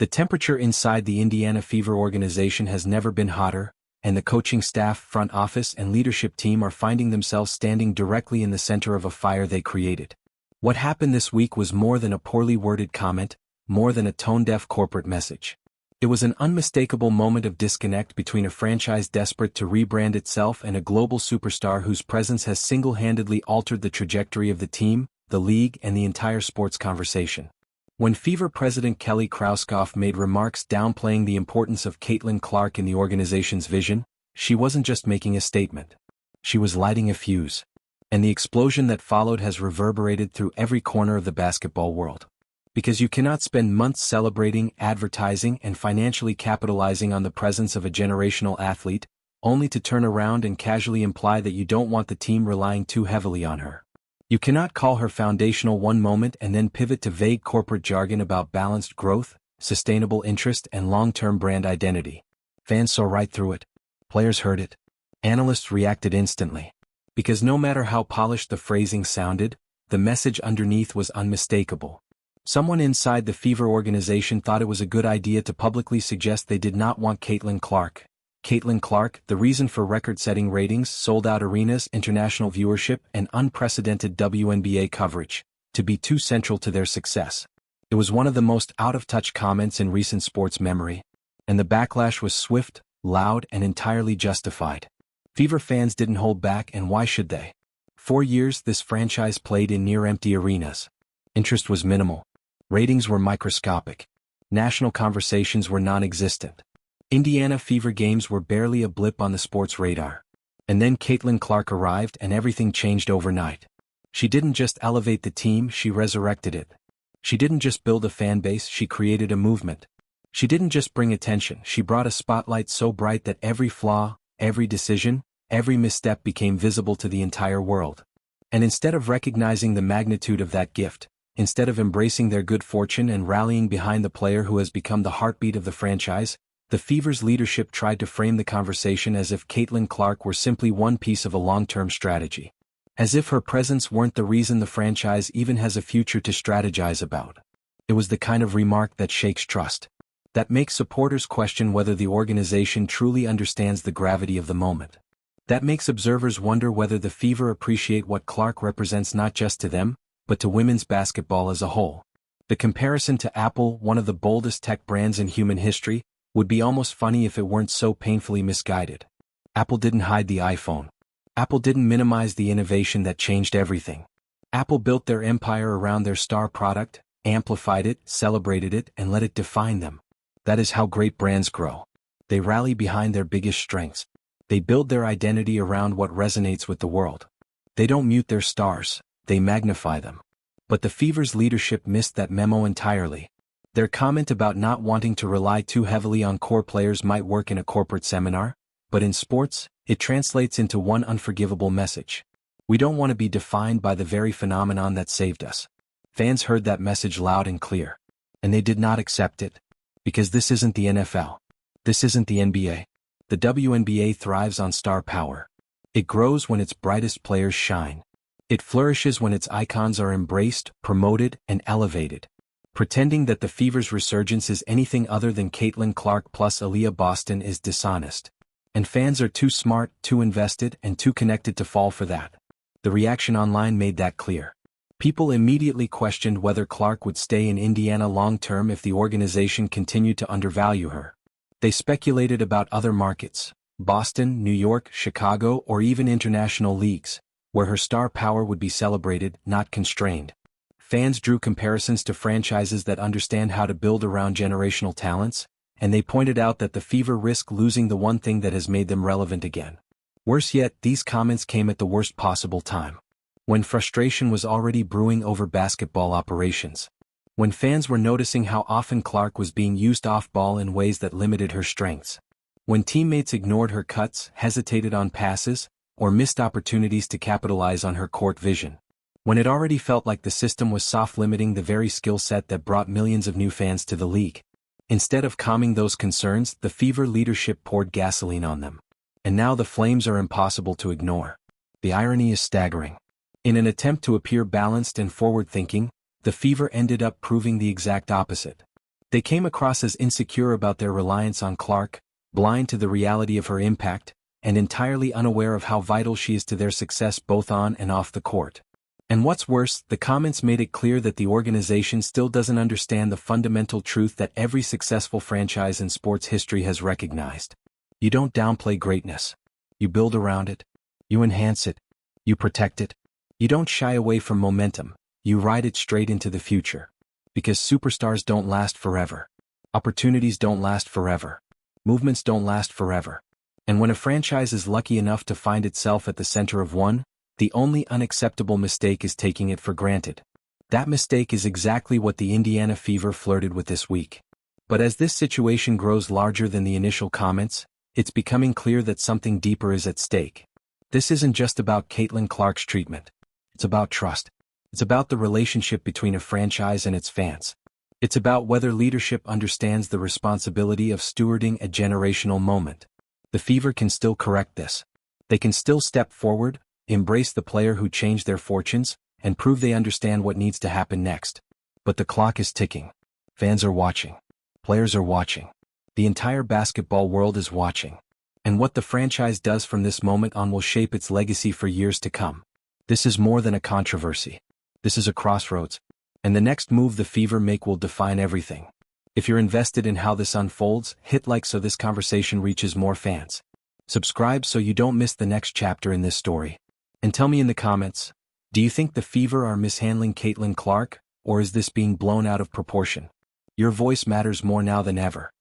The temperature inside the Indiana Fever organization has never been hotter, and the coaching staff, front office, and leadership team are finding themselves standing directly in the center of a fire they created. What happened this week was more than a poorly worded comment, more than a tone-deaf corporate message. It was an unmistakable moment of disconnect between a franchise desperate to rebrand itself and a global superstar whose presence has single-handedly altered the trajectory of the team, the league, and the entire sports conversation. When Fever president Kelly Krauskopf made remarks downplaying the importance of Caitlin Clark in the organization's vision, she wasn't just making a statement. She was lighting a fuse. And the explosion that followed has reverberated through every corner of the basketball world. Because you cannot spend months celebrating, advertising, and financially capitalizing on the presence of a generational athlete, only to turn around and casually imply that you don't want the team relying too heavily on her. You cannot call her foundational one moment and then pivot to vague corporate jargon about balanced growth, sustainable interest, and long-term brand identity. Fans saw right through it. Players heard it. Analysts reacted instantly. Because no matter how polished the phrasing sounded, the message underneath was unmistakable. Someone inside the Fever organization thought it was a good idea to publicly suggest they did not want Caitlin Clark. Caitlin Clark, the reason for record-setting ratings, sold-out arenas, international viewership, and unprecedented WNBA coverage, to be too central to their success. It was one of the most out-of-touch comments in recent sports memory, and the backlash was swift, loud, and entirely justified. Fever fans didn't hold back, and why should they? 4 years this franchise played in near-empty arenas. Interest was minimal. Ratings were microscopic. National conversations were non-existent. Indiana Fever games were barely a blip on the sports radar. And then Caitlin Clark arrived and everything changed overnight. She didn't just elevate the team, she resurrected it. She didn't just build a fan base, she created a movement. She didn't just bring attention, she brought a spotlight so bright that every flaw, every decision, every misstep became visible to the entire world. And instead of recognizing the magnitude of that gift, instead of embracing their good fortune and rallying behind the player who has become the heartbeat of the franchise, the Fever's leadership tried to frame the conversation as if Caitlin Clark were simply one piece of a long-term strategy. As if her presence weren't the reason the franchise even has a future to strategize about. It was the kind of remark that shakes trust. That makes supporters question whether the organization truly understands the gravity of the moment. That makes observers wonder whether the Fever appreciate what Clark represents not just to them, but to women's basketball as a whole. The comparison to Apple, one of the boldest tech brands in human history, would be almost funny if it weren't so painfully misguided. Apple didn't hide the iPhone. Apple didn't minimize the innovation that changed everything. Apple built their empire around their star product, amplified it, celebrated it, and let it define them. That is how great brands grow. They rally behind their biggest strengths. They build their identity around what resonates with the world. They don't mute their stars, they magnify them. But the Fever's leadership missed that memo entirely. Their comment about not wanting to rely too heavily on core players might work in a corporate seminar, but in sports, it translates into one unforgivable message. We don't want to be defined by the very phenomenon that saved us. Fans heard that message loud and clear. And they did not accept it. Because this isn't the NFL. This isn't the NBA. The WNBA thrives on star power. It grows when its brightest players shine. It flourishes when its icons are embraced, promoted, and elevated. Pretending that the Fever's resurgence is anything other than Caitlin Clark plus Aaliyah Boston is dishonest. And fans are too smart, too invested, and too connected to fall for that. The reaction online made that clear. People immediately questioned whether Clark would stay in Indiana long-term if the organization continued to undervalue her. They speculated about other markets, Boston, New York, Chicago, or even international leagues, where her star power would be celebrated, not constrained. Fans drew comparisons to franchises that understand how to build around generational talents, and they pointed out that the Fever risked losing the one thing that has made them relevant again. Worse yet, these comments came at the worst possible time. When frustration was already brewing over basketball operations. When fans were noticing how often Clark was being used off-ball in ways that limited her strengths. When teammates ignored her cuts, hesitated on passes, or missed opportunities to capitalize on her court vision. When it already felt like the system was soft-limiting the very skill set that brought millions of new fans to the league. Instead of calming those concerns, the Fever leadership poured gasoline on them. And now the flames are impossible to ignore. The irony is staggering. In an attempt to appear balanced and forward-thinking, the Fever ended up proving the exact opposite. They came across as insecure about their reliance on Clark, blind to the reality of her impact, and entirely unaware of how vital she is to their success both on and off the court. And what's worse, the comments made it clear that the organization still doesn't understand the fundamental truth that every successful franchise in sports history has recognized. You don't downplay greatness. You build around it. You enhance it. You protect it. You don't shy away from momentum. You ride it straight into the future. Because superstars don't last forever. Opportunities don't last forever. Movements don't last forever. And when a franchise is lucky enough to find itself at the center of one, the only unacceptable mistake is taking it for granted. That mistake is exactly what the Indiana Fever flirted with this week. But as this situation grows larger than the initial comments, it's becoming clear that something deeper is at stake. This isn't just about Caitlin Clark's treatment. It's about trust. It's about the relationship between a franchise and its fans. It's about whether leadership understands the responsibility of stewarding a generational moment. The Fever can still correct this. They can still step forward, embrace the player who changed their fortunes, and prove they understand what needs to happen next. But the clock is ticking. Fans are watching. Players are watching. The entire basketball world is watching. And what the franchise does from this moment on will shape its legacy for years to come. This is more than a controversy. This is a crossroads. And the next move the Fever make will define everything. If you're invested in how this unfolds, hit like so this conversation reaches more fans. Subscribe so you don't miss the next chapter in this story. And tell me in the comments, do you think the Fever are mishandling Caitlin Clark, or is this being blown out of proportion? Your voice matters more now than ever.